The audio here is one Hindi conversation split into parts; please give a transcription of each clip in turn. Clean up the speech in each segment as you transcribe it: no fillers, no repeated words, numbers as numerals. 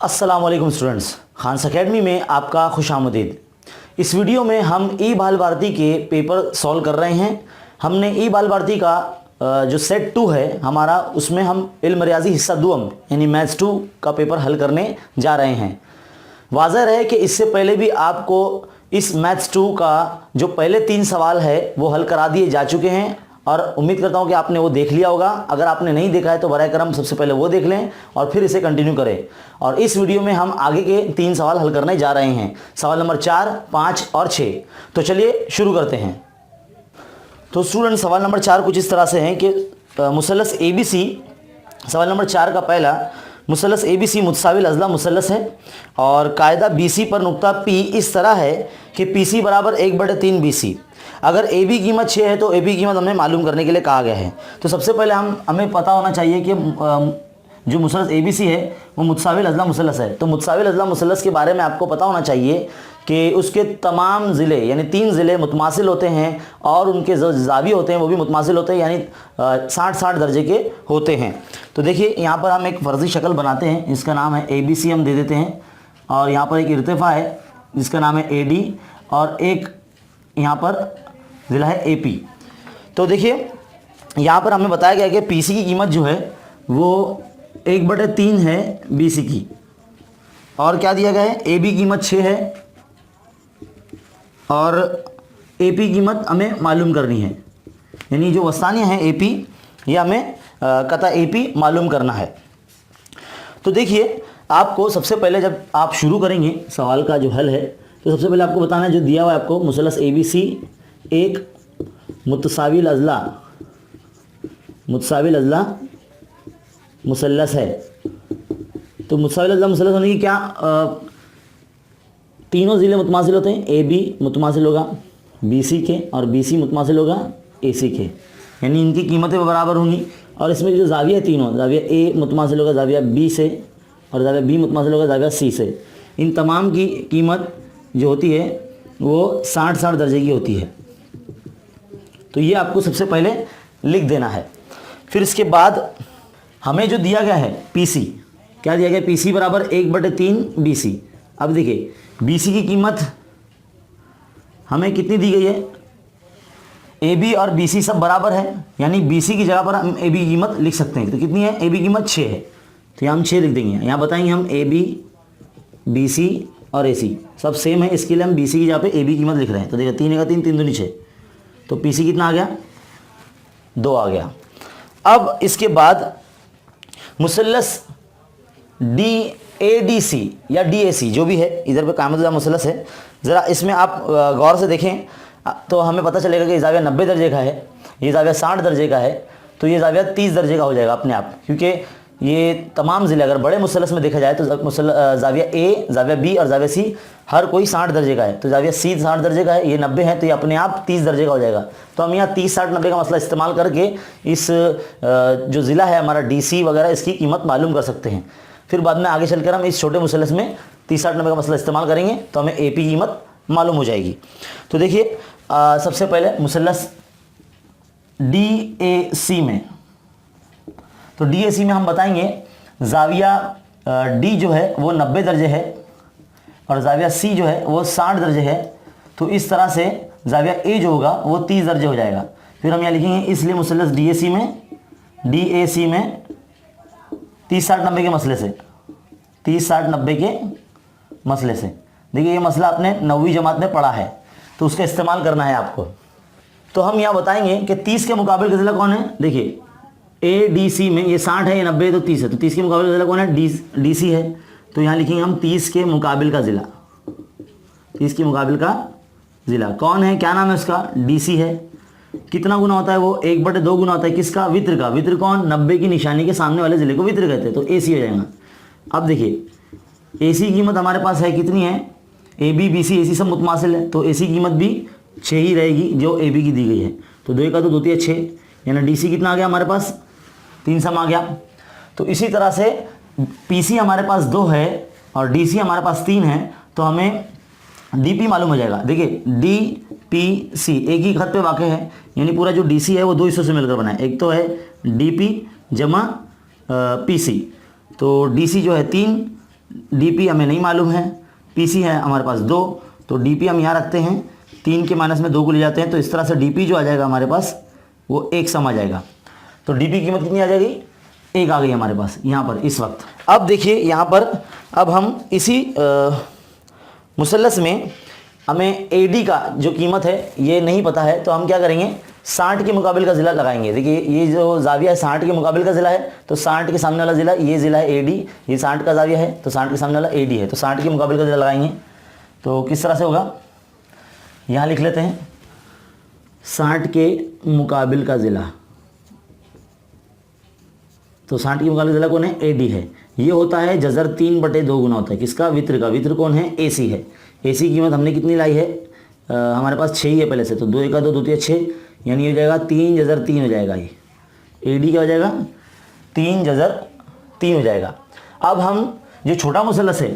अस्सलाम वालेकुम स्टूडेंट्स, खान्स अकेडमी में आपका खुशामदीद। इस वीडियो में हम ई बाल भारती के पेपर सॉल्व कर रहे हैं। हमने ई बाल भारती का जो सेट 2 है हमारा, उसमें हम इल्म रियाजी हिस्सा दुअम यानी मैथ्स 2 का पेपर हल करने जा रहे हैं। वाज़ह है कि इससे पहले भी आपको इस मैथ्स 2 का जो पहले 3 सवाल है वो हल करा दिए जा चुके हैं और उम्मीद करता हूं कि आपने वो देख लिया होगा। अगर आपने नहीं देखा है तो बराए करम सबसे पहले वो देख लें और फिर इसे कंटिन्यू करें। और इस वीडियो में हम आगे के 3 सवाल हल करने जा रहे हैं, सवाल नंबर 4, 5 और 6। तो चलिए शुरू करते हैं। तो स्टूडेंट, सवाल नंबर 4 कुछ इस तरह से है कि मुसल्लस ABC, सवाल नंबर 4 का पहला, मुसल्लस ABC मुतसाविल अज़ला मुसल्लस है और कायदा BC पर नुक्ता P इस तरह है कि PC बराबर 1/3 BC। अगर AB कीमत 6 है तो AB कीमत हमें मालूम करने के लिए कहा गया है। तो सबसे पहले हमें पता होना चाहिए कि जो मुसल्लस ABC है वो मुतसाविल अज़ला मुसल्लस है। तो मुतसाविल अज़ला मुसल्लस के बारे में आपको पता होना चाहिए कि उसके तमाम ज़िले यानी 3 ज़िले मुतमासिल होते हैं और उनके जो ज़ाविये होते हैं वो भी मुतमासिल होते हैं, यानी 60-60 दर्जे के होते हैं। तो देखिए यहाँ पर हम एक फ़र्ज़ी शक्ल बनाते हैं, इसका नाम है ABC हम दे देते हैं। और यहाँ पर एक इर्तिफ़ा है जिसका नाम है AD और एक यहाँ पर ज़िला है AP। तो देखिए यहाँ पर हमें बताया गया कि PC की कीमत जो है वो 1/3 है BC की, और क्या दिया गया है, AB कीमत 6 है और AP कीमत हमें मालूम करनी है। यानी जो वस्तानियाँ हैं AP, ये हमें कता AP मालूम करना है। तो देखिए आपको सबसे पहले जब आप शुरू करेंगे सवाल का जो हल है, तो सबसे पहले आपको बताना है जो दिया हुआ है आपको, मुसल्लस ABC एक मुतसाविल अज़ला मुसल्लस है। तो मुतसाविल अज़ला मुसल्लस होने की क्या तीनों ज़िले मुतमासिल होते हैं। AB मुतमासिल होगा BC के और BC मुतमासिल होगा AC के, यानी इनकी कीमतें बराबर होंगी। और इसमें जो ज़ाविया है तीनों, ज़ाविया A मुतमासिल होगा ज़ाविया B से और ज़ाविया B मुतमासिल होगा ज़ाविया C से। इन तमाम की कीमत जो होती है वो 60-60 दर्जे की होती है। तो ये आपको सबसे पहले लिख देना है। फिर इसके बाद हमें जो दिया गया है PC, क्या दिया गया, PC बराबर 1/3 BC। अब देखिए BC की कीमत हमें कितनी दी गई है, AB और BC सब बराबर है, यानी BC की जगह पर हम AB की कीमत लिख सकते हैं। तो कितनी है, AB कीमत 6 है, तो यहाँ हम 6 लिख देंगे। यहाँ बताएंगे हम AB, BC और AC सब सेम है, इसके लिए हम BC की जगह पे AB की कीमत लिख रहे हैं। तो देखिए 3 का 3, 3 दूनी 6, तो PC कितना आ गया, 2 आ गया। अब इसके बाद मुसल्लस DADC या DAC जो भी है, इधर पे कायमतुल्लाह मुसल्लस है। ज़रा इसमें आप गौर से देखें तो हमें पता चलेगा कि ज़ाविया 90 दर्जे का है, ये ज़ाविया 60 दर्जे का है, तो ये ज़ाविया 30 दर्जे का हो जाएगा अपने आप, क्योंकि ये तमाम ज़िले अगर बड़े मुसल्लस में देखा जाए तो ज़ाविया A, ज़ाविया B और ज़ाविया C हर कोई 60 दर्जे का है। तो ज़ाविया C 60 दर्जे का है, ये 90 है, तो ये अपने आप 30 दर्जे का हो जाएगा। तो हम यहाँ 30-60-90 का मसला इस्तेमाल करके इस जो ज़िला है हमारा DC वगैरह, इसकी कीमत मालूम कर सकते हैं। फिर बाद में आगे चलकर हम इस छोटे मुसल्लस में 30-60-90 का मसला इस्तेमाल करेंगे तो हमें AP कीमत मालूम हो जाएगी। तो देखिए सबसे पहले मुसल्लस DAC में, तो DAC में हम बताएंगे ज़ाविया D जो है वो 90 दर्जे है और ज़ाविया C जो है वो 60 दर्जे है। तो इस तरह से ज़ाविया A जो होगा वो 30 दर्जे हो जाएगा। फिर हम यहाँ लिखेंगे इसलिए मुसल्लस DAC में 30-60-90 के मसले से, 30-60-90 के मसले से, देखिए ये मसला आपने 9वीं जमात में पढ़ा है, तो उसका इस्तेमाल करना है आपको। तो हम यहाँ बताएंगे कि 30 के मुकाबले का ज़िला कौन है। देखिए ADC में ये 60 है, ये 90 है, तो 30 है, तो 30 के मुकाबले का ज़िला कौन है, DC है। तो यहाँ लिखेंगे हम 30 के मुकाबले का ज़िला, 30 के मुकाबले का ज़िला कौन है, क्या नाम है उसका, DC है। कितना गुना होता है वो, 1/2 गुना होता है किसका, वित्र का। वित्र कौन, 90 की निशानी के सामने वाले ज़िले को वित्र कहते हैं, तो AC हो जाएगा। अब देखिए AC की कीमत हमारे पास है कितनी है, AB BC AC सब मुतमासिल है, तो AC की कीमत भी 6 ही रहेगी जो AB की दी गई है। तो 2 का 2 2 6, यानी DC कितना आ गया हमारे पास, 3 सम आ गया। तो इसी तरह से PC हमारे पास 2 है और DC हमारे पास 3 है, तो हमें DP मालूम हो जाएगा। देखिए DPC एक ही खत पे वाक़ है, यानी पूरा जो DC है वो 2 हिस्सों से मिलकर बना है। एक तो है DP जमा PC, तो DC जो है 3, DP हमें नहीं मालूम है, PC है हमारे पास 2, तो DP हम यहाँ रखते हैं, 3 के माइनस में 2 को ले जाते हैं, तो इस तरह से DP जो आ जाएगा हमारे पास वो 1 सम आ जाएगा। तो DP की कीमत कितनी आ जाएगी, 1 आ गई हमारे पास यहाँ पर इस वक्त। अब देखिए यहाँ पर, अब हम इसी मुसल्लस में हमें AD का जो कीमत है ये नहीं पता है, तो हम क्या करेंगे, 60 के मुकाबिल का ज़िला लगाएंगे। देखिए ये जो जाविया है 60 के मुकाबिल का ज़िला है, तो 60 के सामने वाला ज़िला ये ज़िला है AD, ये 60 का जाविया है तो 60 के सामने वाला AD है, तो 60 के मुकाबिल का ज़िला लगाएंगे। तो किस तरह से होगा, यहाँ लिख लेते हैं 60 के मुकाबिल का ज़िला, तो 60 के मुकाबिल ज़िला कौन है, AD है। ये होता है जज़र 3/2 गुना होता है किसका, वित्र का। वित्र कौन है, AC है। AC की कीमत हमने कितनी लाई है, हमारे पास 6 ही है पहले से, तो 2 × 2 = 6, यानी हो जाएगा 3 जज़र 3 हो जाएगा। ये AD क्या हो जाएगा, 3 जज़र 3 हो जाएगा। अब हम जो छोटा मुसल्लस है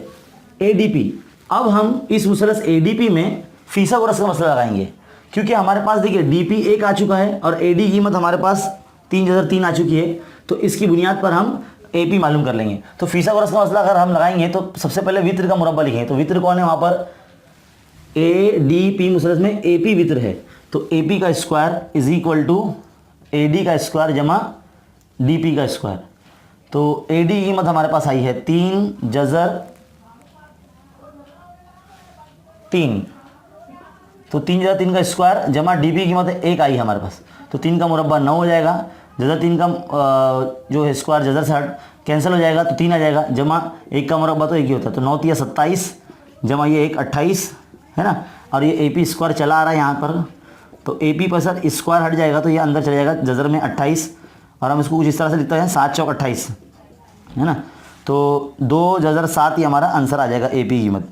ADP, अब हम इस मुसल्लस ADP में फीसागोरस का मसला लगाएंगे, क्योंकि हमारे पास देखिए DP 1 आ चुका है और AD की कीमत हमारे पास 3 जज़र 3 आ चुकी है, तो इसकी बुनियाद पर हम AP मालूम कर लेंगे। तो फीसागोरस का मसला अगर हम लगाएंगे तो सबसे पहले वित्र का मुरब्बा लिखेंगे। तो वित्र कौन है वहाँ पर, ADP मुसल्लस में AP वित्र है, तो AP का square is equal to AD का स्क्वायर जमा DP का स्क्वायर। तो AD की कीमत हमारे पास आई है 3 जज़र 3, तो 3 जज़र 3 का स्क्वायर जमा DP की कीमत 1 आई हमारे पास, तो 3 का मुरब्बा 9 हो जाएगा। जज़र 3 का जो है स्क्वायर जज़र से हट कैंसिल हो जाएगा, तो 3 आ जाएगा, जमा 1 का मुरब्बा तो 1 ही होता है, तो 9 × 3 = 27, जमा ये 1 28 है ना, और ये AP स्क्वायर चला आ रहा है यहाँ पर, तो AP पर सर स्क्वायर हट जाएगा तो ये अंदर चला जाएगा जज़र में 28, और हम इसको कुछ इस तरह से लिखते हैं 7 × 4 = 28 है ना, तो 2 जज़र 7 ही हमारा आंसर आ जाएगा AP की कीमत।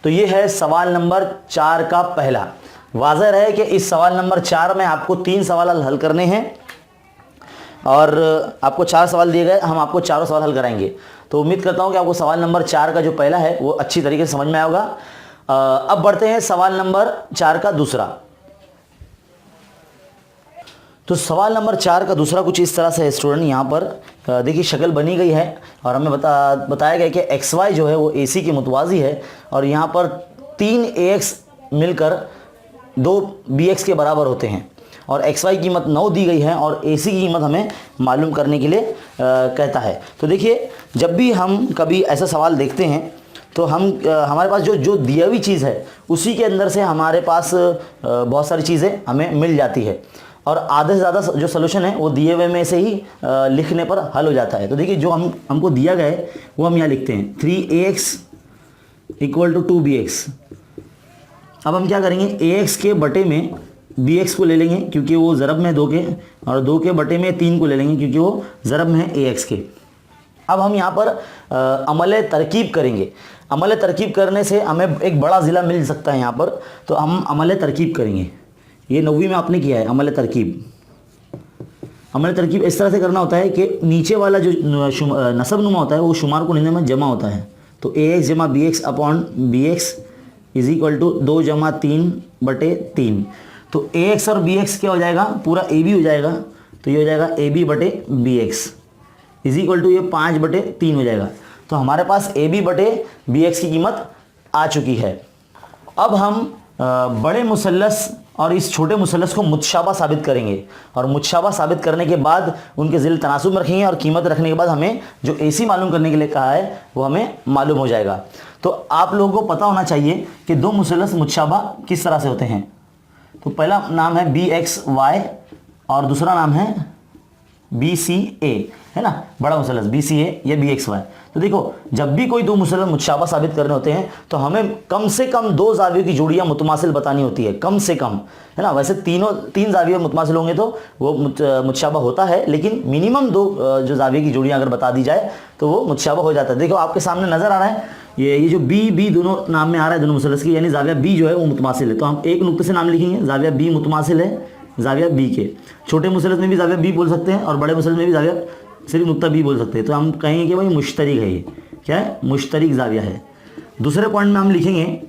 तो ये है सवाल नंबर 4 का पहला। वाज़ेह है कि इस सवाल नंबर 4 में आपको 3 सवाल हल करने हैं और आपको 4 सवाल दिए गए, हम आपको चारों सवाल हल कराएंगे। तो उम्मीद करता हूं कि आपको सवाल नंबर 4 का जो पहला है वो अच्छी तरीके से समझ में आएगा। अब बढ़ते हैं सवाल नंबर 4 का दूसरा। तो सवाल नंबर 4 का दूसरा कुछ इस तरह से है स्टूडेंट, यहाँ पर देखिए शक्ल बनी गई है और हमें बताया गया कि XY जो है वो AC के मुतवाज़ी है और यहाँ पर 3 AX मिलकर 2 BX के बराबर होते हैं और XY की कीमत 9 दी गई है और AC की कीमत हमें मालूम करने के लिए कहता है। तो देखिए जब भी हम कभी ऐसा सवाल देखते हैं तो हम हमारे पास जो दिया हुई चीज़ है उसी के अंदर से हमारे पास बहुत सारी चीज़ें हमें मिल जाती है और आधे से ज़्यादा जो सोल्यूशन है वो दिए हुए में से ही लिखने पर हल हो जाता है। तो देखिए जो हमको दिया गया है वो हम यहाँ लिखते हैं 3AX = 2BX। अब हम क्या करेंगे, AX के बटे में BX को ले लेंगे क्योंकि वो ज़रब में है 2 के, और 2 के बटे में 3 को ले लेंगे क्योंकि वो ज़रब में है AX के। अब हम यहाँ पर अमल तरकीब करेंगे। अमल तरकीब करने से हमें एक बड़ा ज़िला मिल सकता है यहाँ पर, तो हम अमल तरकीब करेंगे। ये 9वीं में आपने किया है अमल तरकीब। अमल तरकीब इस तरह से करना होता है कि नीचे वाला जो नसब नुमा होता है वो शुमार को निंदे में जमा होता है। तो AX जमा BX अपॉन BX = 2 जमा 3/3। तो AX और BX क्या हो जाएगा, पूरा AB हो जाएगा, तो ये हो जाएगा AB/BX = ये 5/3 हो जाएगा। तो हमारे पास AB/BX की कीमत आ चुकी है। अब हम बड़े मुसल्लस और इस छोटे मुसल्लस को मुतशाबा साबित करेंगे और मुतशाबा साबित करने के बाद उनके ज़िल तनासुब में रखेंगे और कीमत रखने के बाद हमें जो AC मालूम करने के लिए कहा है वो हमें मालूम हो जाएगा। तो आप लोगों को पता होना चाहिए कि 2 मुसल्लस मुतशाबा किस तरह से होते हैं। तो पहला नाम है BXY और दूसरा नाम है BCA, है ना, बड़ा मुसल्लस BCA या BXY। तो देखो जब भी कोई 2 मुसल्लस मुतशाबा साबित करने होते हैं तो हमें कम से कम 2 जावियों की जोड़ियां मुतमासिल बतानी होती है, कम से कम, है ना। वैसे 3 जाविये मुतमासिल होंगे तो वो मुतशाबा होता है, लेकिन मिनिमम 2 जो जाविये की जोड़ियां अगर बता दी जाए तो वो मुतशाबा हो जाता है। देखो आपके सामने नजर आ रहा है ये जो B दोनों नाम में आ रहा है दोनों मुसल्लस की, यानी जाविया B जो है वो मुतमासिल है। तो हम एक नुक्ते से नाम लिखेंगे, जाविया B मुतमासिल है जाविया B के। छोटे मुसल्लस में भी जाविया B बोल सकते हैं और बड़े मुसल्लस में भी जाविया सिर्फ नुक्ता B बोल सकते हैं। तो हम कहेंगे कि भाई मुश्तरिक है, ये क्या है, मुश्तरिक जाविया है। दूसरे पॉइंट में हम लिखेंगे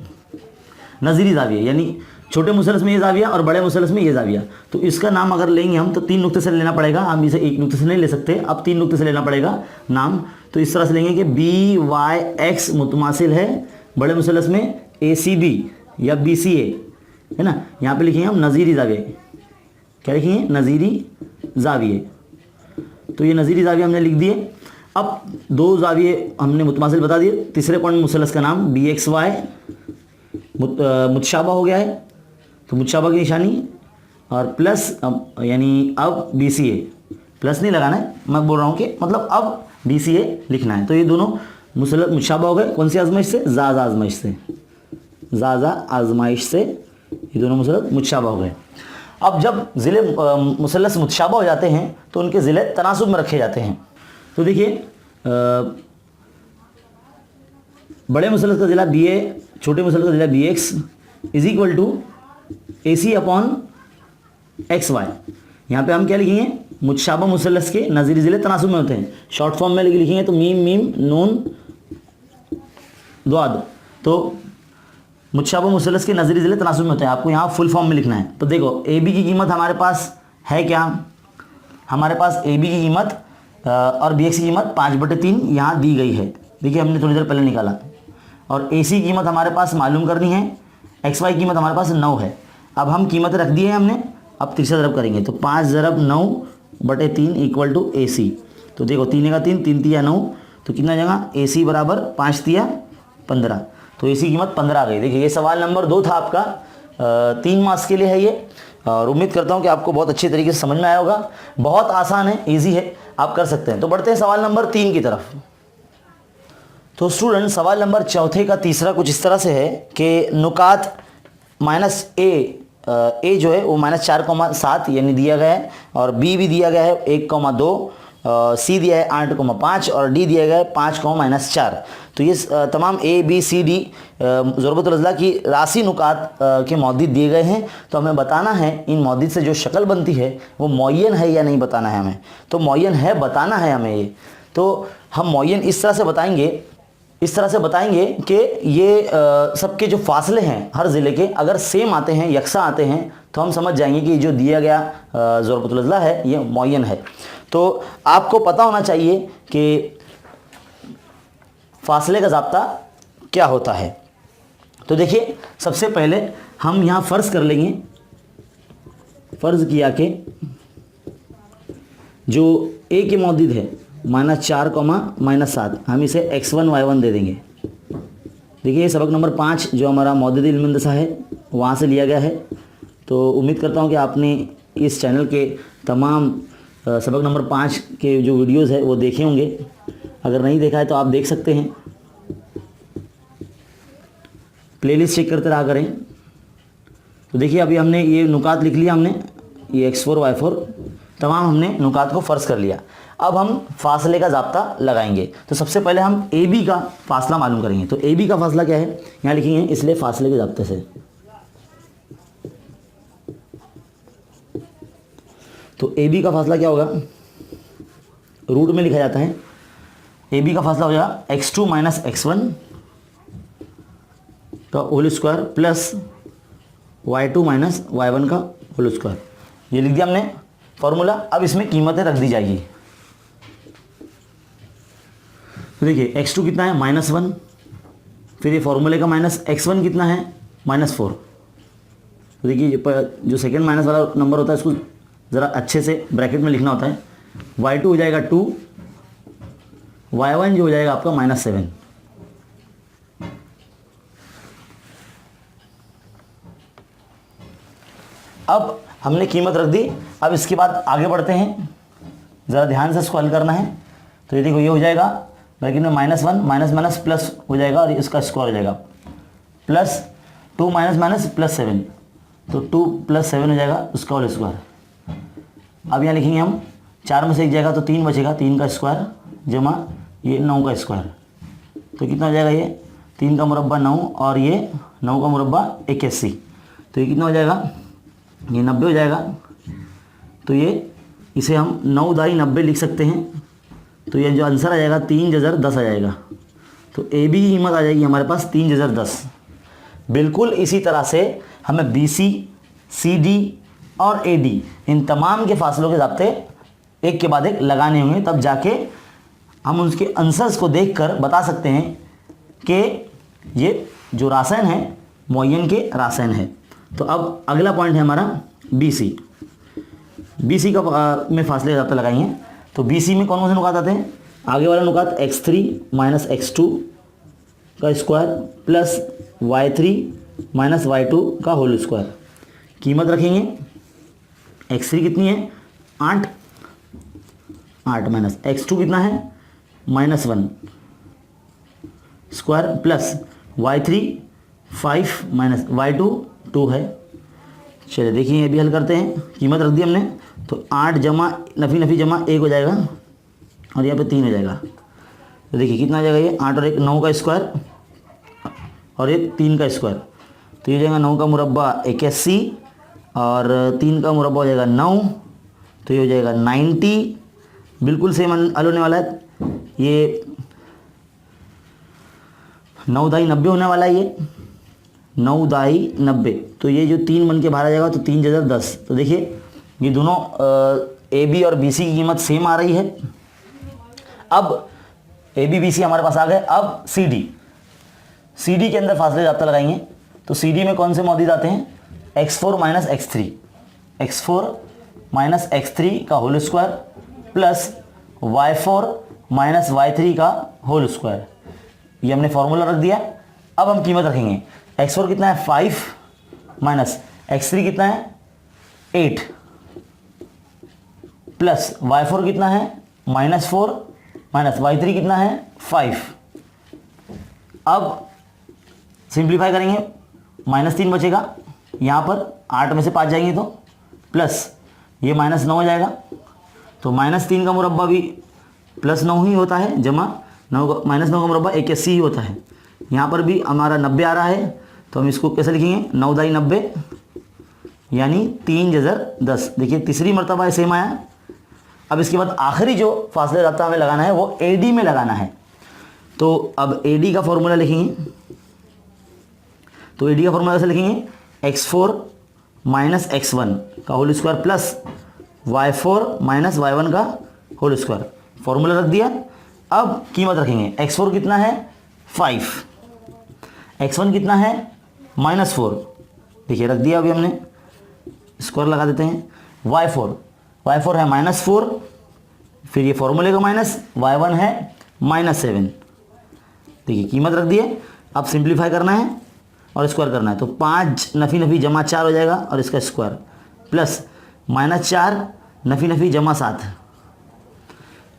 नज़ीरी जाविया, यानी छोटे मुसल्लस में ये जाविया और बड़े मुसल्लस में ये जाविया। तो इसका नाम अगर लेंगे हम तो 3 नुक्ते से लेना पड़ेगा, हम इसे एक नुक्ते से नहीं ले सकते, अब 3 नुक्ते से लेना पड़ेगा नाम। तो इस तरह से लेंगे कि बी वाई एक्स मुतमासिल है बड़े मुसलस में ए सी बी या बी सी ए, है ना। यहाँ पे लिखेंगे हम नज़ीरी जाविये, क्या लिखेंगे, नज़ीरी जाविये। तो ये नज़ीरी जाविये हमने लिख दिए। अब दो जाविये हमने मुतमासिल बता दिए। तीसरे पॉइंट मुसलस का नाम बी एक्स वाई मुतशाबा हो गया है, तो मुतशाबा की निशानी और प्लस यानी अब बी सी ए, प्लस नहीं लगाना है, मैं बोल रहा हूँ कि मतलब अब बी सी ए लिखना है। तो ये दोनों मुतशाबा हो गए, कौन सी आजमाइश से, जाजा आजमाइश से, जाजा आजमाइश से ये दोनों मुसलस मुतशाबा हो गए। अब जब ज़िले मुसलस मुतशाबा हो जाते हैं तो उनके ज़िले तनासुब में रखे जाते हैं। तो देखिए बड़े मुसलस का ज़िला बी ए, छोटे मुसलस का ज़िला B X is equal to A C upon X Y. यहाँ पे हम क्या लिखेंगे, मुतशाबा मुसलस के नज़ीरी ज़िले तनासुब में होते हैं। शॉर्ट फॉर्म में लिखेंगे तो मीम मीम नून द्वाद, तो मुतशाबा मुसलस के नज़ीरी ज़िले तनासुब में होते हैं। आपको यहाँ फुल फॉर्म में लिखना है। तो देखो ए बी की कीमत हमारे पास है क्या, हमारे पास ए बी की कीमत और बी एक्स की कीमत 5/3 यहाँ दी गई है। देखिए हमने थोड़ी देर पहले निकाला। और ए सी की कीमत हमारे पास मालूम करनी है, एक्स वाई की कीमत हमारे पास 9 है। अब हम कीमत रख दी है हमने, अब तीसरा ज़रब करेंगे तो 5 ज़रब 9/3 इक्वल टू ए सी। तो देखो 3 का 3, 3 तिया 9, तो कितना जाएगा, ए सी बराबर 5 तिया 15, तो ए सी की कीमत 15 आ गई। देखिए ये सवाल नंबर 2 था आपका, 3 मार्क्स के लिए है ये, और उम्मीद करता हूँ कि आपको बहुत अच्छे तरीके से समझ में आया होगा। बहुत आसान है, ईजी है, आप कर सकते हैं। तो बढ़ते हैं सवाल नंबर 3 की तरफ। तो स्टूडेंट सवाल नंबर 4 का तीसरा कुछ इस तरह से है कि नुकात माइनस ए जो है वो -4,7 यानी दिया गया है, और बी भी दिया गया है 1,2, सी दिया है 8,5 और डी दिया गया है 5,-4। तो ये तमाम ए बी सी डी ज़रूरतुल अज़ला की राशि नुकात के मौदिद दिए गए हैं। तो हमें बताना है इन मौदिद से जो शक्ल बनती है वो मुअय्यन है या नहीं बताना है हमें। तो मुअय्यन है बताना है हमें ये। तो हम मुअय्यन इस तरह से बताएंगे कि ये सबके जो फासले हैं हर ज़िले के अगर सेम आते हैं, यकसा आते हैं, तो हम समझ जाएंगे कि जो दिया गया ज़रूरतुल अज़ला है ये मुअय्यन है। तो आपको पता होना चाहिए कि फासले का ज़ाब्ता क्या होता है। तो देखिए सबसे पहले हम यहाँ फ़र्ज़ कर लेंगे, फ़र्ज़ किया कि जो ए के मौजूद है -4,-7, हम इसे x1 y1 दे देंगे। देखिए ये सबक नंबर 5 जो हमारा मौजूद इल्म-ए-दसा है वहाँ से लिया गया है। तो उम्मीद करता हूँ कि आपने इस चैनल के तमाम सबक नंबर 5 के जो वीडियोज़ है वो देखे होंगे। अगर नहीं देखा है तो आप देख सकते हैं, प्लेलिस्ट चेक करते रहा करें। तो देखिए अभी हमने ये नुकात लिख लिया, हमने ये x4 y4 तमाम हमने नुकात को फ़र्ज़ कर लिया। अब हम फासले का ज़ाब्ता लगाएंगे। तो सबसे पहले हम ए बी का फासला मालूम करेंगे। तो ए बी का फासला क्या है यहाँ लिखेंगे, इसलिए फासले के ज़ाब्ते से। तो ए बी का फासला क्या होगा, रूट में लिखा जाता है। ए बी का फासला हो जाएगा x2 - x1 का whole square plus y2 - y1 का होल स्क्वायर। ये लिख दिया हमने फॉर्मूला। अब इसमें कीमतें रख दी जाएगी। तो देखिए x2 कितना है -1, फिर ये फॉर्मूले का -x1 कितना है -4। तो देखिए जो सेकेंड माइनस वाला नंबर होता है इसको ज़रा अच्छे से ब्रैकेट में लिखना होता है। y2 हो जाएगा 2, y1 जो हो जाएगा आपका -7। अब हमने कीमत रख दी। अब इसके बाद आगे बढ़ते हैं, ज़रा ध्यान से इसको हल करना है। तो ये देखो ये हो जाएगा ब्रैकेट में -1 माइनस माइनस प्लस हो जाएगा और इसका स्क्वायर हो जाएगा +2 - +7, तो 2 + 7 हो जाएगा उसका होल स्क्वायर। अब यहाँ लिखेंगे हम 4 में से 1 जाएगा तो 3 बचेगा, 3 का स्क्वायर जमा ये 9 का स्क्वायर। तो कितना हो जाएगा, ये 3 का मुरब्बा 9 और ये 9 का मुरब्बा 81। तो ये कितना हो जाएगा, ये 90 हो जाएगा। तो ये इसे हम 9 दाई 90 लिख सकते हैं। तो ये जो आंसर आ जाएगा 3 जज़र 10 आ जाएगा। तो ए बी की कीमत आ जाएगी हमारे पास 3 जज़र 10। बिल्कुल इसी तरह से हमें बी सी, सी डी और ए डी इन तमाम के फासलों के ज़ाब्ते एक के बाद एक लगाने होंगे, तब जाके हम उसके आंसर्स को देखकर बता सकते हैं कि ये जो रासायन है मुअय्यन के रासायन है। तो अब अगला पॉइंट है हमारा BC। BC का में फासले ज़्यादा लगाएंगे। तो BC में कौन कौन से नुकात आते हैं? आगे वाला नुकात x3 माइनस x2 का square plus y3 minus y2 का होल स्क्वायर। कीमत रखेंगे, x3 कितनी है 8 माइनस x2 कितना है -1 square plus y3 5 minus y2 2 है। चलिए देखिए ये भी हल करते हैं। कीमत रख दी हमने, तो 8 जमा नफ़ी नफ़ी जमा 1 हो जाएगा और यहाँ पे 3 हो जाएगा। तो देखिए कितना हो जाएगा ये 8 और 1 9 का स्क्वायर और ये 3 का स्क्वायर। तो ये हो जाएगा 9 का मुरब्बा 81 और 3 का मुरब्बा हो जाएगा 9, तो ये हो जाएगा 90। बिल्कुल सेम हल होने वाला है। ये 9 दाई 90 होने वाला है, ये 9 दाई 90। तो ये जो 3 बन के बाहर आ जाएगा तो 3 जगह 10। तो देखिए ये दोनों AB और BC की कीमत सेम आ रही है। अब AB BC हमारे पास आ गए। अब CD के अंदर फासले ज़्यादा लगाएंगे। तो CD में कौन से मौजूद आते हैं? x4 माइनस x3 का whole square plus y4 minus y3 का होल स्क्वायर। ये हमने फॉर्मूला रख दिया। अब हम कीमत रखेंगे। x4 कितना है 5 माइनस x3 कितना है 8 प्लस y4 कितना है -4 माइनस y3 कितना है 5। अब सिंप्लीफाई करेंगे, -3 बचेगा यहाँ पर, 8 में से 5 जाएंगे तो प्लस ये -9 हो जाएगा। तो -3 का मुरब्बा भी +9 ही होता है, जमा -9 का मुरब्बा 81 ही होता है। यहाँ पर भी हमारा 90 आ रहा है, तो हम इसको कैसे लिखेंगे 9 दाई 90 यानी 3 जज़र 10। देखिए तीसरी मरतबा सेम आया। अब इसके बाद आखिरी जो फासले रब्ता हमें लगाना है वो AD में लगाना है। तो अब AD का फॉर्मूला लिखेंगे। तो AD का फॉर्मूला कैसे लिखेंगे? x4 माइनस x1 का whole square plus y4 minus y1 का होल स्क्वायर। फॉर्मूला रख दिया। अब कीमत रखेंगे। x4 कितना है 5, x1 कितना है -4। देखिए रख दिया, अभी हमने स्क्वायर लगा देते हैं। y4 है -4, फिर ये फॉर्मूले का माइनस, y1 है -7। देखिए कीमत रख दिए। अब सिंप्लीफाई करना है और स्क्वायर करना है। तो 5 नफ़ी नफ़ी जमा 4 हो जाएगा और इसका स्क्वायर प्लस -4 नफ़ी नफ़ी जमा 7।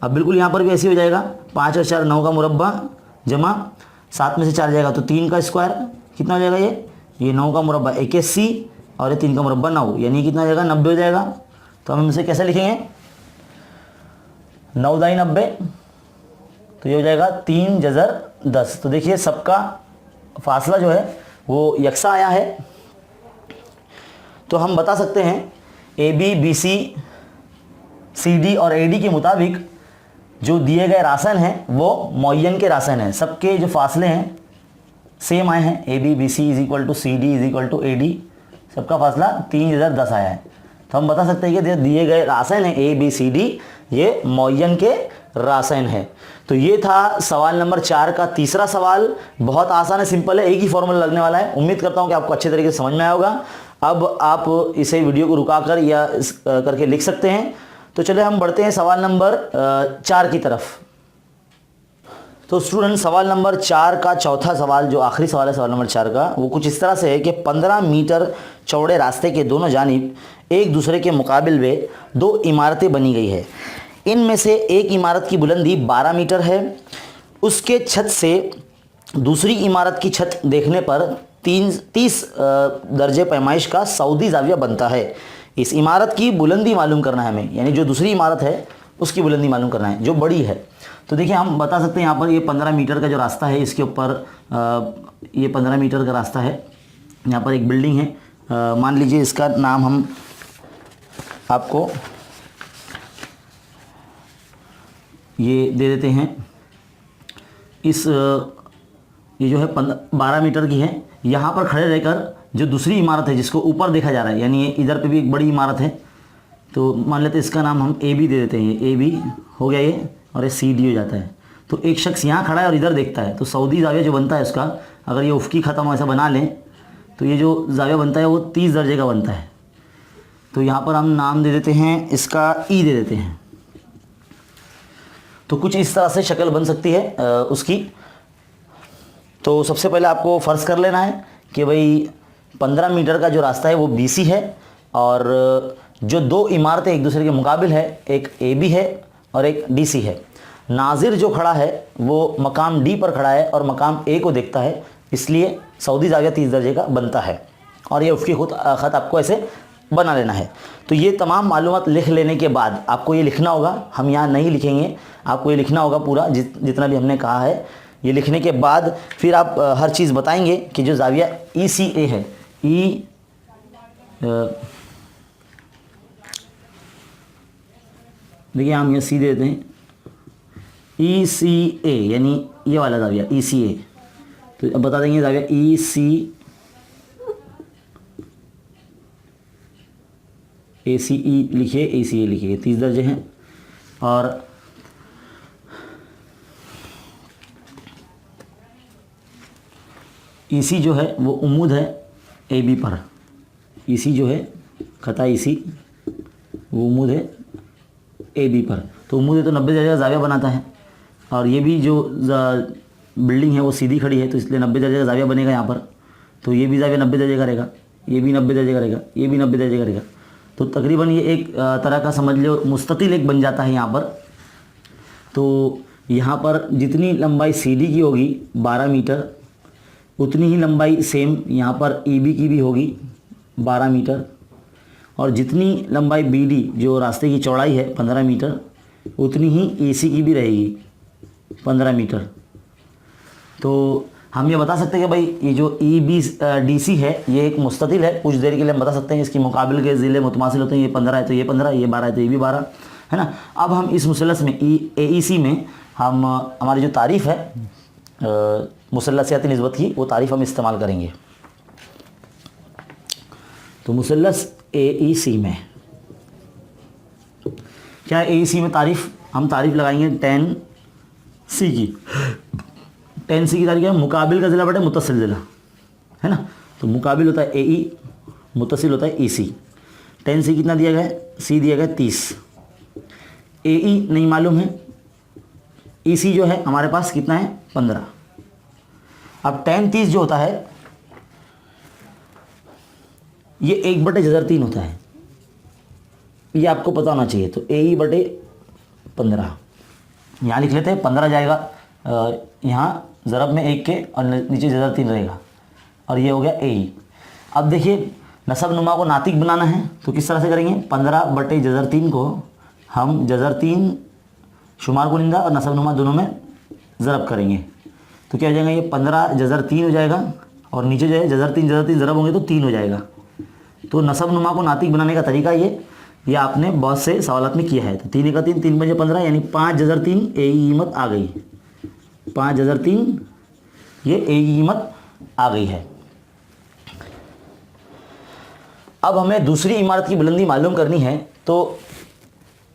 अब बिल्कुल यहाँ पर भी ऐसे हो जाएगा। 5 और 4 9 का मुरब्बा जमा 7 में से 4 जाएगा तो 3 का स्क्वायर कितना हो जाएगा? ये 9 का मुरब्बा 81 और ये 3 का मुरब्बा 9 यानी कितना हो जाएगा 90 हो जाएगा। तो हम इसे कैसे लिखेंगे 9 दाई 90, तो ये हो जाएगा 3 जज़र 10। तो देखिए सबका फासला जो है वो यकसा आया है। तो हम बता सकते हैं AB BC CD और AD के मुताबिक जो दिए गए रासायन हैं वो मुअय्यन के रासायन हैं। सबके जो फासले हैं सेम आए हैं। AB BC = CD = AD, सबका फासला 3 जज़र 10 आया है। तो हम बता सकते हैं कि दिए गए रासायन हैं ABCD ये मुअय्यन के रासायन है। तो ये था सवाल नंबर 4 का तीसरा सवाल। बहुत आसान है, सिंपल है, एक ही फॉर्मूला लगने वाला है। उम्मीद करता हूँ कि आपको अच्छे तरीके से समझ में आया होगा। अब आप इसे वीडियो को रुकाकर या करके लिख सकते हैं। तो चलिए हम बढ़ते हैं सवाल नंबर 4 की तरफ। तो स्टूडेंट सवाल नंबर 4 का चौथा सवाल, जो आखिरी सवाल है सवाल नंबर 4 का, वो कुछ इस तरह से है कि 15 मीटर चौड़े रास्ते के दोनों जानिब एक दूसरे के मुकाबिल में 2 इमारतें बनी गई है। इनमें से एक इमारत की बुलंदी 12 मीटर है। उसके छत से दूसरी इमारत की छत देखने पर 30 दर्जे पैमाइश का सऊदी जाविया बनता है। इस इमारत की बुलंदी मालूम करना है हमें, यानी जो दूसरी इमारत है उसकी बुलंदी मालूम करना है जो बड़ी है। तो देखिए हम बता सकते हैं यहाँ पर ये 15 मीटर का जो रास्ता है, इसके ऊपर ये 15 मीटर का रास्ता है। यहाँ पर एक बिल्डिंग है, मान लीजिए इसका नाम हम आपको ये दे देते हैं। इस ये जो है 12 मीटर की है। यहाँ पर खड़े रहकर जो दूसरी इमारत है जिसको ऊपर देखा जा रहा है, यानी ये इधर पे भी एक बड़ी इमारत है, तो मान लेते हैं इसका नाम हम AB दे देते हैं। ये AB हो गया ये, और ये CD हो जाता है। तो एक शख्स यहाँ खड़ा है और इधर देखता है, तो सऊदी जाविया जो बनता है उसका, अगर ये उफ़की ख़त्म ऐसा बना लें तो ये जो जाविया बनता है वो 30 दर्जे का बनता है। तो यहाँ पर हम नाम दे देते हैं इसका ई दे देते हैं। तो कुछ इस तरह से शक्ल बन सकती है उसकी। तो सबसे पहले आपको फ़र्ज़ कर लेना है कि भाई 15 मीटर का जो रास्ता है वो BC है, और जो दो इमारतें एक दूसरे के मुकाबिल है, एक AB है और एक DC है। नाजिर जो खड़ा है वो मकाम D पर खड़ा है और मकाम A को देखता है, इसलिए सऊदी जाविया 30 दर्जे का बनता है। और ये उफ़की ख़त आपको ऐसे बना लेना है। तो ये तमाम मालूमात लिख लेने के बाद आपको ये लिखना होगा, हम यहाँ नहीं लिखेंगे, आपको ये लिखना होगा पूरा जितना भी हमने कहा है। ये लिखने के बाद फिर आप हर चीज़ बताएंगे कि जो जाविया ECA है, देखिए हम ये सी देते हैं, ECA यानी ये वाला जाविया ECA। तो अब बता देंगे जाविया ACE लिखिए, ECA लिखिए, 30 दर्जे हैं। और EC जो है वो उम्मूद है AB पर, EC जो है खता EC वो उम्मूद है AB पर। तो उम्मूद है तो 90 दर्जे का जाविया बनाता है, और ये भी जो बिल्डिंग है वो सीधी खड़ी है तो इसलिए 90 दर्जे का जाविया बनेगा यहाँ पर। तो ये भी जाविया 90 दर्जे का रहेगा, ये भी 90 दर्जे का रहेगा, ये भी 90 दर्जे का रहेगा। तो तकरीबन ये एक तरह का समझ लो मुस्ततिल एक बन जाता है यहाँ पर। तो यहाँ पर जितनी लंबाई CD की होगी 12 मीटर, उतनी ही लंबाई सेम यहाँ पर EB की भी होगी 12 मीटर, और जितनी लंबाई BD जो रास्ते की चौड़ाई है 15 मीटर, उतनी ही AC की भी रहेगी 15 मीटर। तो हम ये बता सकते हैं कि भाई ये जो DC है ये एक मुस्ततिल है, कुछ देर के लिए हम बता सकते हैं इसकी मुकाबिल के ज़िले मुतमासिल होते हैं, ये 15 है तो ये 15, ये 12 है तो ये भी 12, है ना। अब हम इस मुसलस में AEC में हम हमारी जो तारीफ़ है मुसल्लसियाती निस्बत की, वो तारीफ़ हम इस्तेमाल करेंगे। तो मुसल्लस AEC में क्या है, AEC में हम तारीफ़ लगाएंगे 10C की। 10C की तारीफ क्या है, मुकाबिल का ज़िला बटे मुत्तसिल ज़िला, है ना। तो मुकाबिल होता है AE, मुत्तसिल होता है EC। 10C कितना दिया गया है, C दिया गया है 30, AE नहीं मालूम है, EC जो है हमारे पास कितना है 15। अब 10-30 जो होता है ये 1/3 होता है, ये आपको पता होना चाहिए। तो AE बटे 15 यहाँ लिख लेते हैं, 15 जाएगा यहाँ ज़रब में 1 के और नीचे ज़र 3 रहेगा, और ये हो गया AE। अब देखिए नसब नुमा को नातिक बनाना है तो किस तरह से करेंगे, 15/3 को हम ज़र 3 शुमार कुनिंदा और नसब नुमा दोनों में ज़रब करेंगे। तो क्या हो जाएगा, ये 15/3 हो जाएगा, और नीचे जो है ज़र 3 ज़रब होंगे तो 3 हो जाएगा। तो नसब नुमा को नातिक बनाने का तरीका ये आपने बहुत से सवालात में किया है। तो 3 का 3, 3 × 15 यानी 5/3 AE कीमत आ गई, 5/3 ये AE कीमत आ गई है। अब हमें दूसरी इमारत की बुलंदी मालूम करनी है, तो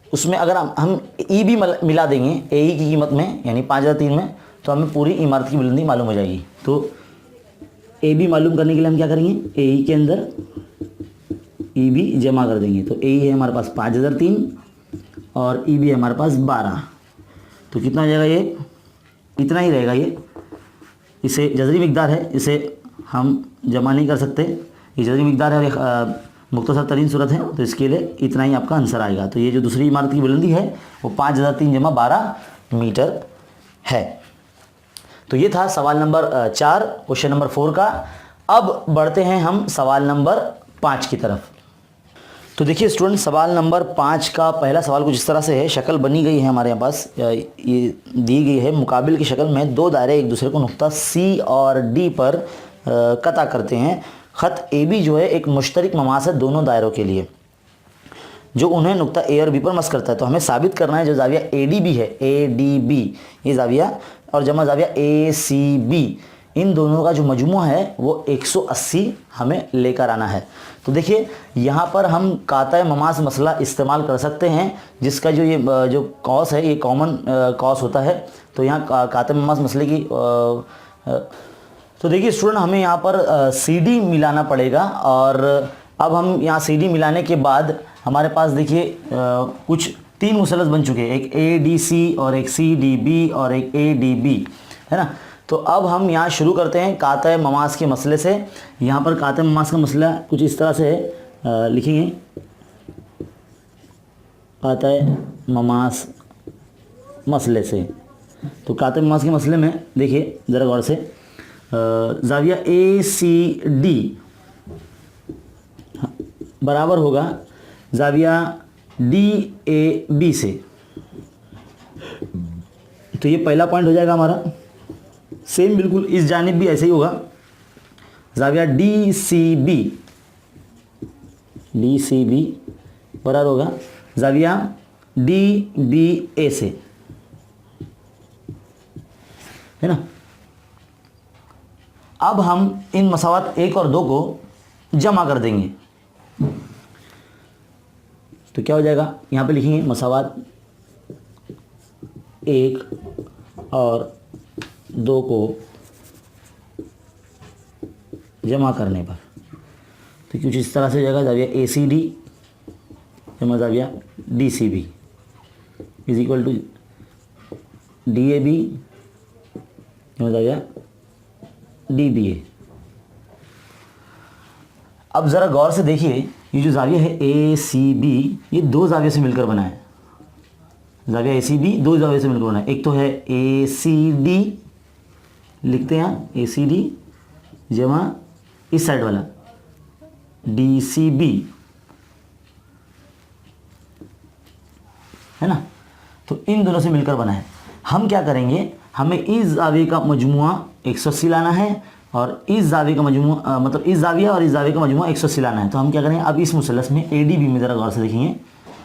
उसमें अगर हम E भी मिला देंगे AE की कीमत में यानी 5/3 में, तो हमें पूरी इमारत की बुलंदी मालूम हो जाएगी। तो AB मालूम करने के लिए हम क्या करेंगे, AE के अंदर EB जमा कर देंगे। तो AE है हमारे पास 5/3 और EB है हमारे पास 12। तो कितना हो जाएगा, ये इतना ही रहेगा। ये इसे जज़री मिक़दार है, इसे हम जमा नहीं कर सकते, ये जज़री मिक़दार है और एक मुख्तसर तरीन सूरत है, तो इसके लिए इतना ही आपका आंसर आएगा। तो ये जो दूसरी इमारत की बुलंदी है वो 5/3 × 12 मीटर है। तो ये था सवाल नंबर 4 क्वेश्चन नंबर 4 का। अब बढ़ते हैं हम सवाल नंबर 5 की तरफ। तो देखिए स्टूडेंट, सवाल नंबर 5 का पहला सवाल कुछ इस तरह से है, शक्ल बनी गई है हमारे यहाँ पास, ये दी गई है मुकाबिल की शक्ल में। दो दायरे एक दूसरे को नुक्ता C और D पर कता करते हैं। ख़त AB जो है एक मुश्तरक ममास है दोनों दायरों के लिए, जो उन्हें नुक्ता A और B पर मस करता है। तो हमें साबित करना है जो जाविया ADB है, ADB ये जाविया, और जमा जाविया ACB इन दोनों का जो मजमू है वो 180 हमें लेकर आना है। तो देखिए यहाँ पर हम काता ममास मसला इस्तेमाल कर सकते हैं, जिसका जो ये जो कॉस है ये कॉमन कॉस होता है। तो यहाँ काता ममास मसले की तो देखिए स्टूडेंट हमें यहाँ पर CD मिलाना पड़ेगा। और अब हम यहाँ CD मिलाने के बाद हमारे पास देखिए कुछ 3 मुसलस बन चुके हैं, एक ADC और एक CDB और एक ADB, है ना। तो अब हम यहाँ शुरू करते हैं काता ममास के मसले से। यहाँ पर काता ममास का मसला कुछ इस तरह से है, लिखेंगे काता ममास मसले से। तो काता ममास के मसले में देखिए ज़रा गौर से, ज़ाविया ACD बराबर होगा ज़ाविया DAB से। तो ये पहला पॉइंट हो जाएगा हमारा। सेम बिल्कुल इस जानिब भी ऐसे ही होगा, ज़ाविया DCB बराबर होगा ज़ाविया DBA से, है ना। अब हम इन मसावत 1 और 2 को जमा कर देंगे। तो क्या हो जाएगा, यहाँ पे लिखेंगे मसावत 1 और 2 को जमा करने पर तो कुछ इस तरह से हो जाएगा, ज़ाविया ACD जमा ज़ाविया DCB is equal to DAB जमा ज़ाविया DBA। अब ज़रा गौर से देखिए, ये जो ज़ाविया है ACB ये 2 ज़ाविये से मिलकर बना है। ज़ाविया ACB 2 ज़ाविये से मिलकर बना है। एक तो है ACD, लिखते हैं ACD जमा इस साइड वाला DCB, है ना। तो इन दोनों से मिलकर बना है। हम क्या करेंगे, हमें इस ज़ाविये का मजमुआ 180 लाना है और इस ज़ाविये का मजमुआ मतलब इस ज़ाविया और इस ज़ाविये का मजमुआ 180 लाना है। तो हम क्या करेंगे, अब इस मुसलस में ADB में ज़रा गौर से देखेंगे,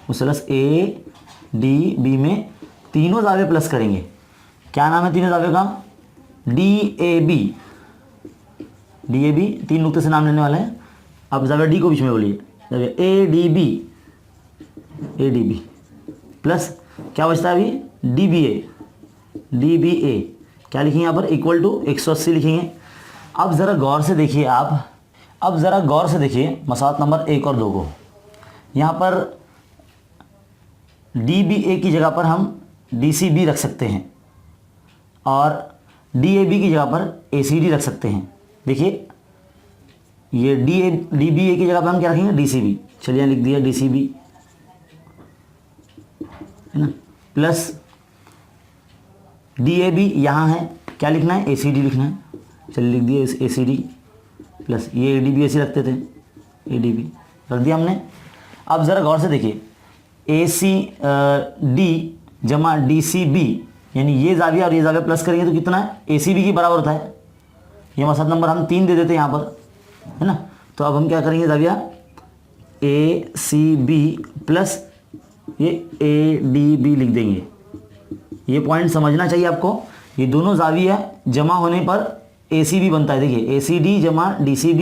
मुसलस ADB में तीनों ज़ाविये प्लस करेंगे। क्या नाम है तीनों ज़ाविये का, DAB 3 नुक्ते से नाम लेने वाला है। अब ज़ाविया D को बीच में बोलिए, ज़ाविया ADB प्लस क्या बचता है अभी DBA क्या लिखेंगे यहाँ पर, इक्वल टू 180 लिखेंगे। अब ज़रा गौर से देखिए अब ज़रा गौर से देखिए मसावत नंबर 1 और 2 को। यहाँ पर DBA की जगह पर हम DCB रख सकते हैं और DAB की जगह पर ACD रख सकते हैं। देखिए ये DBA की जगह पर हम क्या रखेंगे, DCB। चलिए लिख दिया DCB, है ना, प्लस DAB यहाँ है, क्या लिखना है, ACD लिखना है। चलिए लिख दिया ACD प्लस ये ADB ऐसे रखते थे, ADB रख दिया हमने। अब ज़रा गौर से देखिए ACD जमा DCB, यानी ये ज़ाविया और ये ज़ाविया प्लस करेंगे तो कितना है, ACB की बराबर होता है। ये मसला नंबर हम 3 दे देते हैं यहाँ पर, है ना। तो अब हम क्या करेंगे, ज़ाविया ACB प्लस ये ADB लिख देंगे। ये पॉइंट समझना चाहिए आपको, ये दोनों ज़ाविया जमा होने पर ACB बनता है। देखिए ACD जमा DCB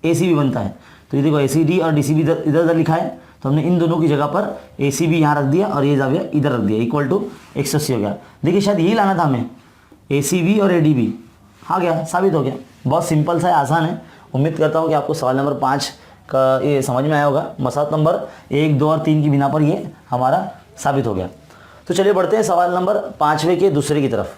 ACB बनता है। तो ये देखो ACD और DCB इधर इधर लिखा है, तो हमने इन दोनों की जगह पर ACB यहाँ रख दिया और ये ज़ाविया इधर रख दिया, इक्वल टू 180 हो गया। देखिए शायद यही लाना था हमें, ACB और ADB आ गया, साबित हो गया। बहुत सिंपल सा है, आसान है। उम्मीद करता हूँ कि आपको सवाल नंबर 5 का ये समझ में आया होगा। मसला नंबर 1, 2 और 3 की बिना पर ये हमारा साबित हो गया। तो चलिए बढ़ते हैं सवाल नंबर 5वें के दूसरे की तरफ।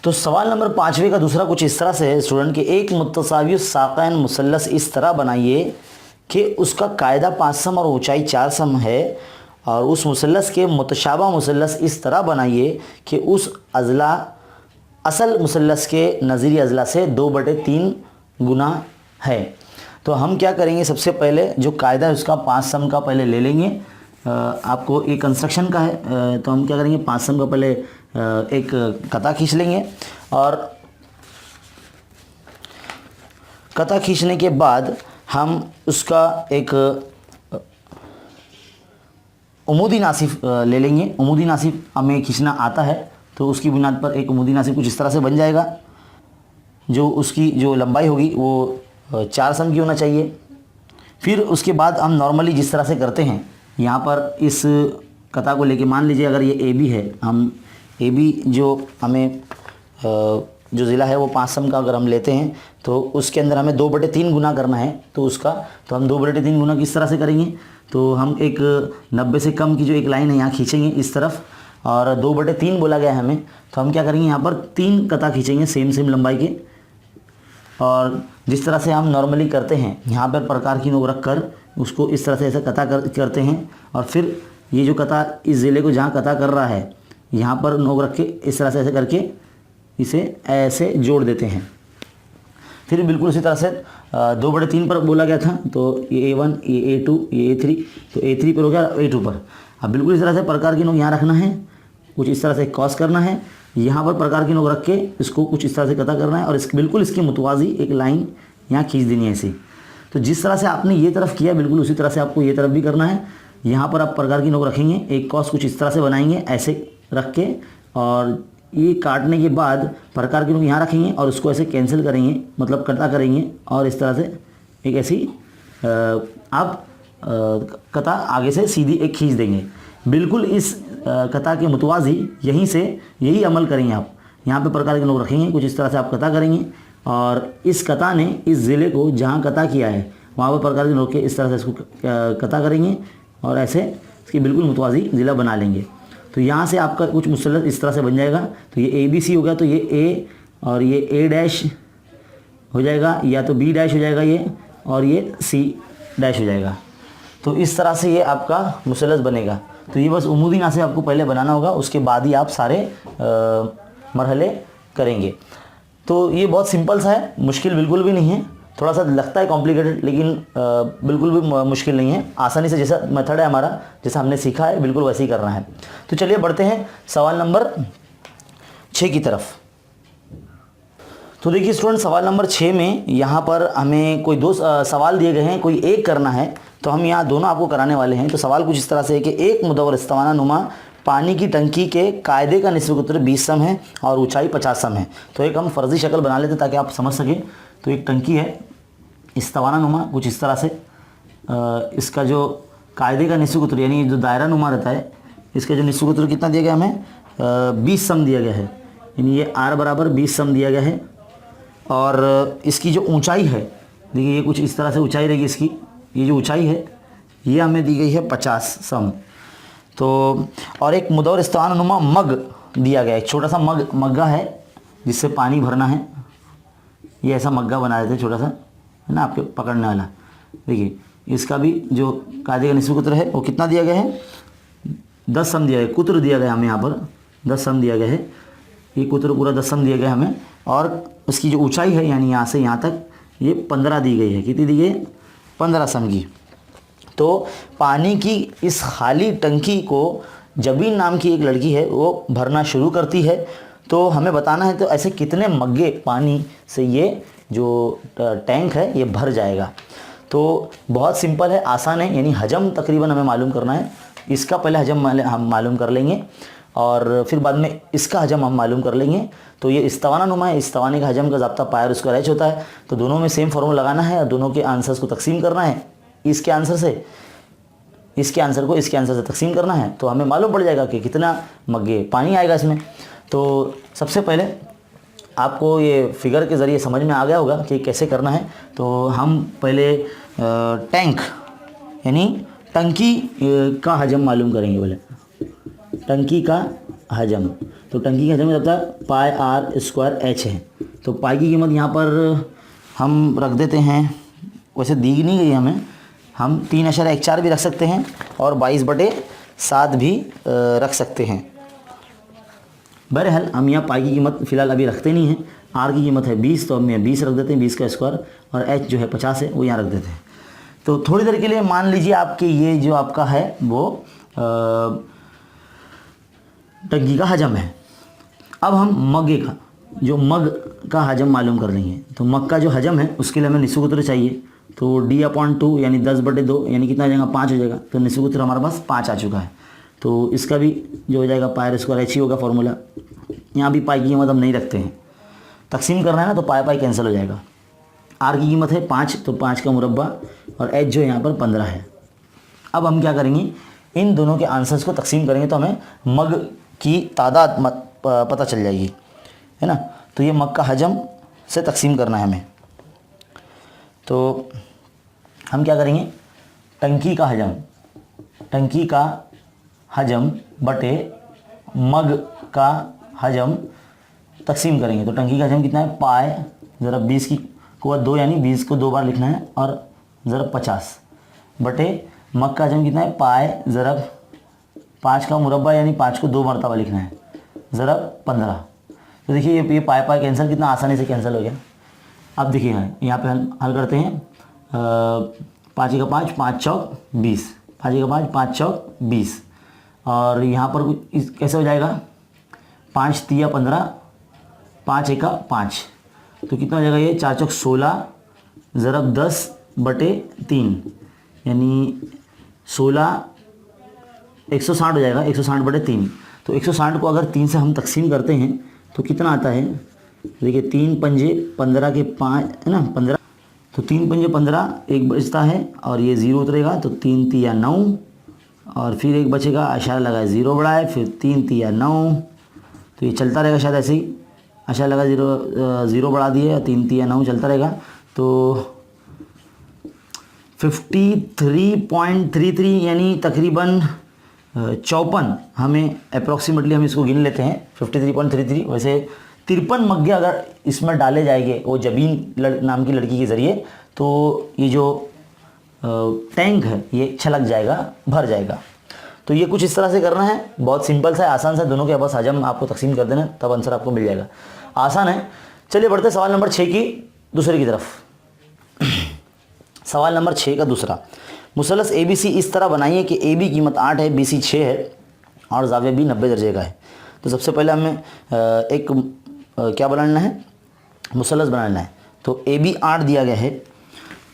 तो सवाल नंबर 5वें का दूसरा कुछ इस तरह से है स्टूडेंट कि एक मुतसावी साक़ैन मुसल्लस इस तरह बनाइए कि उसका कायदा 5 सम और ऊंचाई 4 सम है, और उस मुसल्लस के मुतशाबा मुसल्लस इस तरह बनाइए कि उस असल मुसल्लस के नज़ीरी अज़ला से 2/3 गुना है। तो हम क्या करेंगे, सबसे पहले जो कायदा है उसका 5 सम का पहले ले लेंगे। आपको एक कंस्ट्रक्शन का है, तो हम क्या करेंगे, 5 सम का पहले एक कता खींच लेंगे और कता खींचने के बाद हम उसका एक उमूदी नासिफ ले लेंगे। उमूदी नासिफ हमें खींचना आता है, तो उसकी बुनियाद पर एक उमूदी नासिब कुछ इस तरह से बन जाएगा। जो उसकी जो लंबाई होगी वो 4 सम की होना चाहिए। फिर उसके बाद हम नॉर्मली जिस तरह से करते हैं, यहाँ पर इस कता को लेके मान लीजिए अगर ये ए बी है, हम ए बी जो हमें जो ज़िला है वो 5 सम का अगर हम लेते हैं तो उसके अंदर हमें 2/3 गुना करना है। तो उसका तो हम 2/3 गुना किस तरह से करेंगे, तो हम एक 90 से कम की जो एक लाइन है यहाँ खींचेंगे इस तरफ, और 2/3 बोला गया है हमें, तो हम क्या करेंगे यहाँ पर 3 कता खींचेंगे सेम लंबाई के। और जिस तरह से हम नॉर्मली करते हैं, यहाँ पर प्रकार की नोक रख कर उसको इस तरह से ऐसा कता करते हैं, और फिर ये जो कता इस ज़िले को जहाँ कता कर रहा है यहाँ पर नोक रख के इस तरह से ऐसे करके इसे ऐसे जोड़ देते हैं। फिर बिल्कुल उसी तरह से 2/3 पर बोला गया था, तो ये A1, ये A2, ये A3, तो A3 पर हो गया, A2 पर। अब बिल्कुल इस तरह से प्रकार की नोक यहाँ रखना है, कुछ इस तरह से क्रॉस करना है, यहाँ पर प्रकार की नोक रख के इसको कुछ इस तरह से कता करना है, और बिल्कुल इसकी मुतवाज़ी एक लाइन यहाँ खींच देनी है ऐसी। तो जिस तरह से आपने ये तरफ किया बिल्कुल उसी तरह से आपको ये तरफ भी करना है। यहाँ पर आप प्रकार की नोक रखेंगे, एक क्रॉस कुछ इस तरह से बनाएंगे ऐसे रख के, और ये काटने के बाद प्रकार की नोक यहाँ रखेंगे और उसको ऐसे कैंसिल करेंगे, मतलब कटा करेंगे, और इस तरह से एक ऐसी आप कता आगे से सीधी एक खींच देंगे। बिल्कुल इस कता के मुतवाज़ी यहीं से यही अमल करेंगे आप। यहाँ पे प्रकार के नोक रखेंगे, कुछ इस तरह से आप कता करेंगे, और इस कता ने इस ज़िले को जहाँ कता किया है वहाँ पर प्रकार के नोक के इस तरह से इसको कता करेंगे, और ऐसे इसकी बिल्कुल मुतवाज़ी ज़िला बना लेंगे। तो यहाँ से आपका कुछ मुसल्लत इस तरह से बन जाएगा। तो ये ABC हो गया, तो ये A और ये A' हो जाएगा, या तो B' हो जाएगा ये, और ये C' हो जाएगा। तो इस तरह से ये आपका मुसल्लत बनेगा। तो ये बस उमूदी नासिब आपको पहले बनाना होगा, उसके बाद ही आप सारे मरहले करेंगे। तो ये बहुत सिंपल सा है, मुश्किल बिल्कुल भी नहीं है। थोड़ा सा लगता है कॉम्प्लिकेटेड, लेकिन बिल्कुल भी मुश्किल नहीं है। आसानी से जैसा मेथड है हमारा, जैसा हमने सीखा है बिल्कुल वैसे ही करना है। तो चलिए बढ़ते हैं सवाल नंबर 6 की तरफ। तो देखिए स्टूडेंट, सवाल नंबर 6 में यहाँ पर हमें कोई 2 सवाल दिए गए हैं, कोई एक करना है, तो हम यहाँ दोनों आपको कराने वाले हैं। तो सवाल कुछ इस तरह से है कि एक मुदव्वर इस्तावाना नुमा पानी की टंकी के कायदे का निस्ब कुतर 20 सम है और ऊंचाई 50 सम है। तो एक हम फर्जी शक्ल बना लेते हैं ताकि आप समझ सकें। तो एक टंकी है इस्तावाना नुमा कुछ इस तरह से, इसका जो कायदे का निस्ब कुतर यानी जो दायरा नुमा रहता है, इसका जो निस्ब कुतर कितना दिया गया हमें 20 सम दिया गया है, यानी ये R बराबर 20 सम दिया गया है। और इसकी जो ऊंचाई है, देखिए ये कुछ इस तरह से ऊंचाई रहेगी इसकी, ये जो ऊंचाई है ये हमें दी गई है 50 सम। तो और एक मुदव्वर इस्तावाना नुमा मग दिया गया है, एक छोटा सा मग्गा है जिससे पानी भरना है। ये ऐसा मग्गा बना देते हैं छोटा सा, है ना, आपके पकड़ने वाला। देखिए इसका भी जो कायदे का निस्ब कुतर है वो कितना दिया गया है 10 सम दिया गया, कुतर दिया गया हमें यहाँ पर 10 सम दिया गया है। ये कुतर पूरा 10 सम दिया गया हमें, और उसकी जो ऊंचाई है यानी यहाँ से यहाँ तक ये 15 दी गई है। कितनी दी गई है 15 सम की। तो पानी की इस खाली टंकी को जबीन नाम की एक लड़की है वो भरना शुरू करती है। तो हमें बताना है तो ऐसे कितने मग्गे पानी से ये जो टैंक है ये भर जाएगा। तो बहुत सिंपल है, आसान है, यानी हजम तकरीबन हमें मालूम करना है। इसका पहले हजम हम मालूम कर लेंगे और फिर बाद में इसका हजम हम मालूम कर लेंगे। तो ये इस्तावाना नुमा है, इस्तावाने का हजम का ज़ाब्ता पाया और उसका रैच होता है। तो दोनों में सेम फार्मूला लगाना है और दोनों के आंसर्स को तकसीम करना है। इसके आंसर से इसके आंसर को इसके आंसर से तकसीम करना है, तो हमें मालूम पड़ जाएगा कि कितना मग्गे पानी आएगा इसमें। तो सबसे पहले आपको ये फिगर के ज़रिए समझ में आ गया होगा कि कैसे करना है। तो हम पहले टैंक यानी टंकी का हजम मालूम करेंगे। बोले टंकी का हजम, तो टंकी का हजम रहता है पाई आर स्क्वायर एच है। तो पाई की कीमत यहाँ पर हम रख देते हैं, वैसे दी नहीं गई हमें, हम 3.14 भी रख सकते हैं और 22/7 भी रख सकते हैं। बहरहाल हम यहाँ पाई की कीमत फ़िलहाल अभी रखते नहीं हैं। आर की कीमत है 20, तो हम यहाँ 20 रख देते हैं, 20 का स्क्वायर, और एच जो है 50 है वो यहाँ रख देते हैं। तो थोड़ी देर के लिए मान लीजिए आपके ये जो आपका है वो टंकी का हजम है। अब हम मग्गे का जो मग का हजम मालूम कर लेंगे। तो मग का जो हजम है उसके लिए हमें निस्ब कुतर चाहिए। तो D/2 यानी 10/2 यानी कितना आ जाएगा 5 हो जाएगा। तो निस्ब कुतर हमारे पास 5 आ चुका है। तो इसका भी जो हो जाएगा पाई आर स्क्वायर एच ही होगा फॉर्मूला। यहाँ भी पाई की कीमत हम नहीं रखते हैं, तकसीम करना है ना तो पाई पाई कैंसिल हो जाएगा। आर की कीमत है 5, तो 5 का मुरब्बा, और एच जो यहाँ पर 15 है। अब हम क्या करेंगे, इन दोनों के आंसर्स को तकसीम करेंगे तो हमें मग की तादाद पता चल जाएगी, है ना। तो ये मग का हजम से तकसीम करना है हमें। तो हम क्या करेंगे, टंकी का हजम बटे मग का हजम तकसीम करेंगे। तो टंकी का हजम कितना है, पाए ज़रब 20 की कुव्वत 2, यानी 20 को 2 बार लिखना है, और ज़रब 50 बटे मग का हजम कितना है, पाए ज़रब 5 का मुरब्बा, यानी 5 को 2 मरतबा लिखना है, ज़रब 15। तो देखिए ये पाए पाए कैंसिल कितना आसानी से कैंसिल हो गया। अब देखिए यहाँ पे हल करते हैं। 5 का 5, 5 चौक 20, 5 का 5, 5 चौक 20, और यहाँ पर कैसे हो जाएगा, 5 तिया 15, 5 एका 5, तो कितना हो जाएगा ये, 4 चौक 16 ज़रब 10 बटे 3, यानी 16 160 हो जाएगा, 160 बटे 3। तो 160 को अगर 3 से हम तकसीम करते हैं तो कितना आता है, देखिए 3 पंजे 15 के 5 है ना, 15, तो 3 पंजे 15, एक बचता है और ये 0 उतरेगा, तो 3 तिया 9, और फिर एक बचेगा, इशारा लगा 0 बढ़ा है, फिर 3 तिया 9, तो ये चलता रहेगा शायद ऐसे ही, इशारा लगा 0 बढ़ा दिए, 3 तिया 9 चलता रहेगा। तो 53.33 यानी तकरीबन 54, हमें अप्रॉक्सीमेटली हम इसको गिन लेते हैं 53.33। वैसे 53 मग्गे अगर इसमें डाले जाएंगे वो जबीन नाम की लड़की के ज़रिए, तो ये जो टैंक है ये छलक जाएगा, भर जाएगा। तो ये कुछ इस तरह से करना है, बहुत सिंपल सा है, आसान सा, दोनों के बस हजम आपको तकसीम कर देना, तब आंसर आपको मिल जाएगा, आसान है। चलिए बढ़ते सवाल नंबर 6 की दूसरे की तरफ। सवाल नंबर 6 का दूसरा, मुसलस ABC इस तरह बनाइए कि AB कीमत 8 है, BC 6 है और ज़ाविया B 90 दर्जे का है। तो सबसे पहले हमें क्या बनाना है, मुसलस बनाना है। तो AB 8 दिया गया है,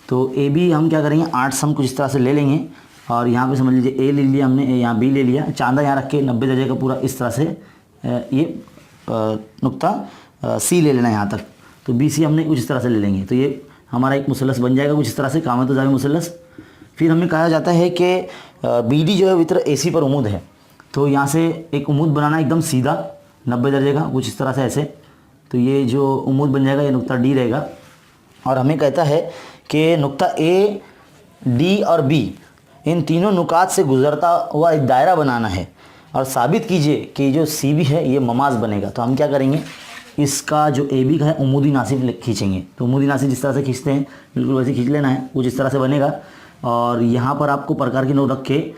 तो AB हम क्या करेंगे, 8 सम कुछ इस तरह से ले लेंगे, और यहाँ पे समझ लीजिए A ले लिया हमने, यहाँ B ले लिया, चांदा यहाँ रख के 90 दर्जे का पूरा इस तरह से ये नुक्ता C ले लेना है यहाँ तक। तो BC हमने कुछ इस तरह से ले लेंगे, तो ये हमारा एक मुसलस बन जाएगा कुछ इस तरह से, कामत ज़ावी मुसलस। फिर हमें कहा जाता है कि BD जो है वित्र AC पर उमूद है, तो यहाँ से एक उमूद बनाना एकदम सीधा 90 दर्जे का कुछ इस तरह से ऐसे, तो ये जो उमूद बन जाएगा ये नुक्ता D रहेगा। और हमें कहता है कि नुक्ता A, D और B इन तीनों नुकात से गुजरता हुआ एक दायरा बनाना है, और साबित कीजिए कि जो CB है ये ममाज बनेगा। तो हम क्या करेंगे, इसका जो AB का है उमूदी नासिब खींचेंगे। तो उमूदी नासिब जिस तरह से खींचते हैं बिल्कुल वैसे खींच लेना है, कुछ इस तरह से बनेगा। और यहाँ पर आपको प्रकार की नोट रख के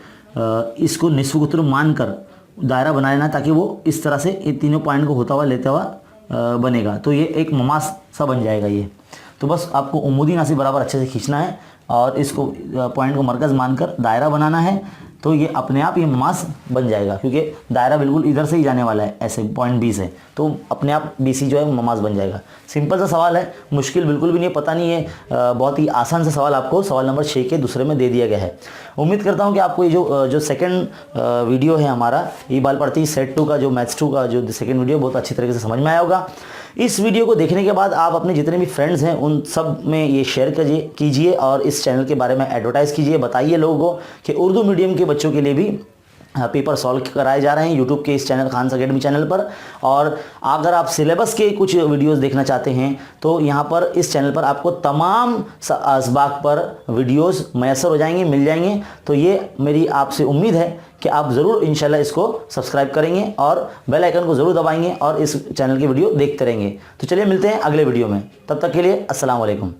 इसको निस्फ कुतुर मान कर दायरा बना लेना, ताकि वो इस तरह से इन तीनों पॉइंट को होता हुआ लेता हुआ बनेगा। तो ये एक ममाज सा बन जाएगा ये। तो बस आपको उमूदी नासिब बराबर अच्छे से खींचना है और इसको पॉइंट को मरकज़ मानकर दायरा बनाना है, तो ये अपने आप ये ममाज बन जाएगा, क्योंकि दायरा बिल्कुल इधर से ही जाने वाला है, ऐसे पॉइंट B से, तो अपने आप BC जो है ममाज बन जाएगा। सिंपल सा सवाल है, मुश्किल बिल्कुल भी नहीं है, पता नहीं है, बहुत ही आसान सा सवाल आपको सवाल नंबर 6 के दूसरे में दे दिया गया है। उम्मीद करता हूँ कि आपको ये जो सेकंड वीडियो है हमारा ई बाल पढ़ती सेट 2 का, जो मैथ्स 2 का जो सेकंड वीडियो, बहुत अच्छी तरीके से समझ में आया होगा। इस वीडियो को देखने के बाद आप अपने जितने भी फ्रेंड्स हैं उन सब में ये शेयर कीजिए और इस चैनल के बारे में एडवर्टाइज़ कीजिए, बताइए लोगों को कि उर्दू मीडियम के बच्चों के लिए भी पेपर सॉल्व कराए जा रहे हैं यूट्यूब के इस चैनल खान्स अकेडमी चैनल पर। और अगर आप सिलेबस के कुछ वीडियोस देखना चाहते हैं तो यहाँ पर इस चैनल पर आपको तमाम असबाक पर वीडियोस मैसर हो जाएंगे, मिल जाएंगे। तो ये मेरी आपसे उम्मीद है कि आप ज़रूर इंशाल्लाह इसको सब्सक्राइब करेंगे और बेल आइकन को ज़रूर दबाएंगे और इस चैनल की वीडियो देखते रहेंगे। तो चलिए मिलते हैं अगले वीडियो में, तब तक के लिए अस्सलाम वालेकुम।